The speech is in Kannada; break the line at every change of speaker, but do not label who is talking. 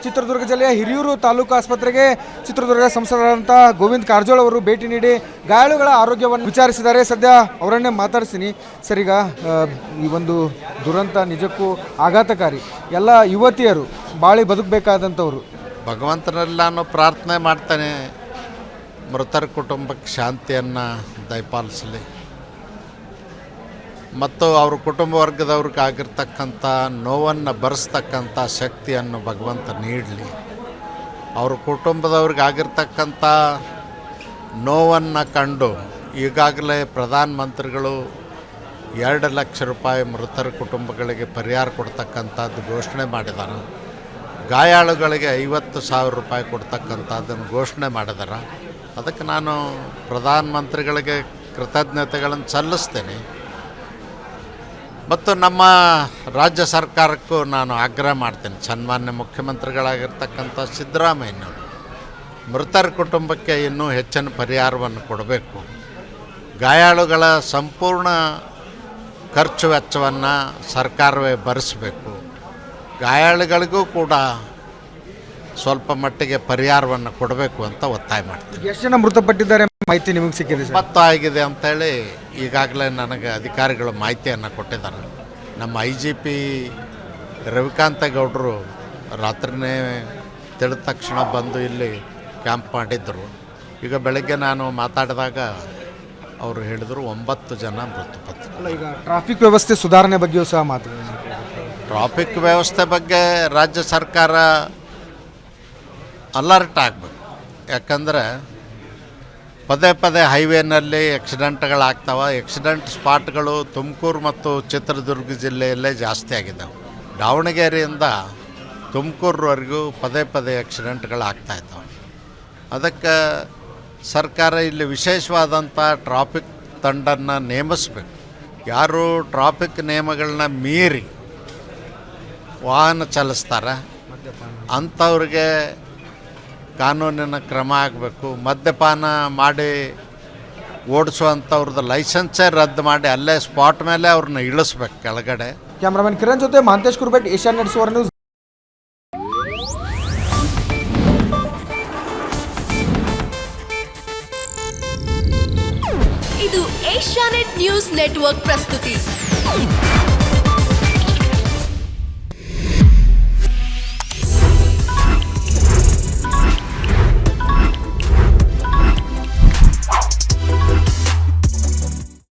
ಚಿತ್ರದುರ್ಗ ಜಿಲ್ಲೆಯ ಹಿರಿಯೂರು ತಾಲೂಕು ಆಸ್ಪತ್ರೆಗೆ ಚಿತ್ರದುರ್ಗ ಸಂಸದರಾದಂಥ ಗೋವಿಂದ ಕಾರಜೋಳ ಅವರು ಭೇಟಿ ನೀಡಿ ಗಾಯಾಳುಗಳ ಆರೋಗ್ಯವನ್ನು ವಿಚಾರಿಸಿದ್ದಾರೆ. ಸದ್ಯ ಅವರನ್ನೇ ಮಾತಾಡ್ತೀನಿ. ಸರ್, ಈಗ ಈ ಒಂದು ದುರಂತ ನಿಜಕ್ಕೂ ಆಘಾತಕಾರಿ. ಎಲ್ಲ ಯುವತಿಯರು ಬಾಳಿ ಬದುಕಬೇಕಾದಂಥವ್ರು.
ಭಗವಂತನಲ್ಲಿ ನಾನು ಪ್ರಾರ್ಥನೆ ಮಾಡ್ತೇನೆ, ಮೃತರ ಕುಟುಂಬಕ್ಕೆ ಶಾಂತಿಯನ್ನು ದಯಪಾಲಿಸಲಿ ಮತ್ತು ಅವ್ರ ಕುಟುಂಬ ವರ್ಗದವ್ರಿಗೆ ಆಗಿರ್ತಕ್ಕಂಥ ನೋವನ್ನು ಭರಿಸ್ತಕ್ಕಂಥ ಶಕ್ತಿಯನ್ನು ಭಗವಂತ ನೀಡಲಿ. ಅವ್ರ ಕುಟುಂಬದವ್ರಿಗೆ ಆಗಿರ್ತಕ್ಕಂಥ ನೋವನ್ನು ಕಂಡು ಈಗಾಗಲೇ ಪ್ರಧಾನಮಂತ್ರಿಗಳು 2 ಲಕ್ಷ ರೂಪಾಯಿ ಮೃತರ ಕುಟುಂಬಗಳಿಗೆ ಪರಿಹಾರ ಕೊಡ್ತಕ್ಕಂಥದ್ದು ಘೋಷಣೆ ಮಾಡಿದ್ದಾರೆ. ಗಾಯಾಳುಗಳಿಗೆ 50,000 ರೂಪಾಯಿ ಕೊಡ್ತಕ್ಕಂಥದ್ದನ್ನು ಘೋಷಣೆ ಮಾಡಿದ್ದಾರೆ. ಅದಕ್ಕೆ ನಾನು ಪ್ರಧಾನಮಂತ್ರಿಗಳಿಗೆ ಕೃತಜ್ಞತೆಗಳನ್ನು ಸಲ್ಲಿಸ್ತೇನೆ ಮತ್ತು ನಮ್ಮ ರಾಜ್ಯ ಸರ್ಕಾರಕ್ಕೂ ನಾನು ಆಗ್ರಹ ಮಾಡ್ತೇನೆ. ಸನ್ಮಾನ್ಯ ಮುಖ್ಯಮಂತ್ರಿಗಳಾಗಿರ್ತಕ್ಕಂಥ ಸಿದ್ದರಾಮಯ್ಯನವರು ಮೃತರ ಕುಟುಂಬಕ್ಕೆ ಇನ್ನೂ ಹೆಚ್ಚಿನ ಪರಿಹಾರವನ್ನು ಕೊಡಬೇಕು. ಗಾಯಾಳುಗಳ ಸಂಪೂರ್ಣ ಖರ್ಚು ವೆಚ್ಚವನ್ನು ಸರ್ಕಾರವೇ ಭರಿಸಬೇಕು. ಗಾಯಾಳುಗಳಿಗೂ ಕೂಡ ಸ್ವಲ್ಪ ಮಟ್ಟಿಗೆ ಪರಿಹಾರವನ್ನು ಕೊಡಬೇಕು ಅಂತ ಒತ್ತಾಯ ಮಾಡ್ತೀನಿ.
ಎಷ್ಟು ಜನ ಮೃತಪಟ್ಟಿದ್ದಾರೆ ಮಾಹಿತಿ ನಿಮಗೆ ಸಿಕ್ಕಿದೆ?
10 ಆಗಿದೆ ಅಂಥೇಳಿ ಈಗಾಗಲೇ ನನಗೆ ಅಧಿಕಾರಿಗಳು ಮಾಹಿತಿಯನ್ನು ಕೊಟ್ಟಿದ್ದಾರೆ. ನಮ್ಮ IGP ರವಿಕಾಂತೇಗೌಡರು ರಾತ್ರಿನೇ ತಿಳಿದ ತಕ್ಷಣ ಬಂದು ಇಲ್ಲಿ ಕ್ಯಾಂಪ್ ಮಾಡಿದ್ದರು. ಈಗ ಬೆಳಗ್ಗೆ ನಾನು ಮಾತಾಡಿದಾಗ ಅವರು ಹೇಳಿದರು 9 ಜನ ಮೃತಪಟ್ಟರು.
ಈಗ ಟ್ರಾಫಿಕ್ ವ್ಯವಸ್ಥೆ ಸುಧಾರಣೆ ಬಗ್ಗೆಯೂ ಸಹ ಮಾತಾಡಿದ್ರು.
ಟ್ರಾಫಿಕ್ ವ್ಯವಸ್ಥೆ ಬಗ್ಗೆ ರಾಜ್ಯ ಸರ್ಕಾರ ಅಲರ್ಟ್ ಆಗಬೇಕು. ಯಾಕಂದರೆ ಪದೇ ಪದೇ ಹೈವೇನಲ್ಲಿ ಆಕ್ಸಿಡೆಂಟ್ಗಳಾಗ್ತವೆ. ಆಕ್ಸಿಡೆಂಟ್ ಸ್ಪಾಟ್ಗಳು ತುಮಕೂರು ಮತ್ತು ಚಿತ್ರದುರ್ಗ ಜಿಲ್ಲೆಯಲ್ಲೇ ಜಾಸ್ತಿ ಆಗಿದ್ದಾವೆ. ದಾವಣಗೆರೆಯಿಂದ ತುಮಕೂರವರೆಗೂ ಪದೇ ಪದೇ ಆಕ್ಸಿಡೆಂಟ್ಗಳಾಗ್ತಾಯಿದ್ದಾವೆ. ಅದಕ್ಕೆ ಸರ್ಕಾರ ಇಲ್ಲಿ ವಿಶೇಷವಾದಂಥ ಟ್ರಾಫಿಕ್ ತಂಡನ್ನು ನೇಮಿಸಬೇಕು. ಯಾರು ಟ್ರಾಫಿಕ್ ನಿಯಮಗಳನ್ನ ಮೀರಿ ವಾಹನ ಚಲಿಸ್ತಾರೆ ಅಂಥವ್ರಿಗೆ ಕಾನೂನಿನ ಕ್ರಮ ಆಗಬೇಕು. ಮದ್ಯಪಾನ ಮಾಡಿ ಓಡಿಸುವಂಥವ್ರದ್ದು ಲೈಸೆನ್ಸೇ ರದ್ದು ಮಾಡಿ ಅಲ್ಲೇ ಸ್ಪಾಟ್ ಮೇಲೆ ಅವ್ರನ್ನ ಇಳಿಸ್ಬೇಕು ಕೆಳಗಡೆ.
ಕ್ಯಾಮ್ರಾಮನ್ ಕಿರಣ್ ಜೊತೆ ಮಹಂತೇಶ್ ಕುರ್ಬೇಟ್, ಏಷ್ಯಾನೆಟ್ ಸುವರ್ಣ ನ್ಯೂಸ್.
ಇದು ಏಷ್ಯಾನೆಟ್ ನ್ಯೂಸ್ ನೆಟ್ವರ್ಕ್ ಪ್ರಸ್ತುತಿ.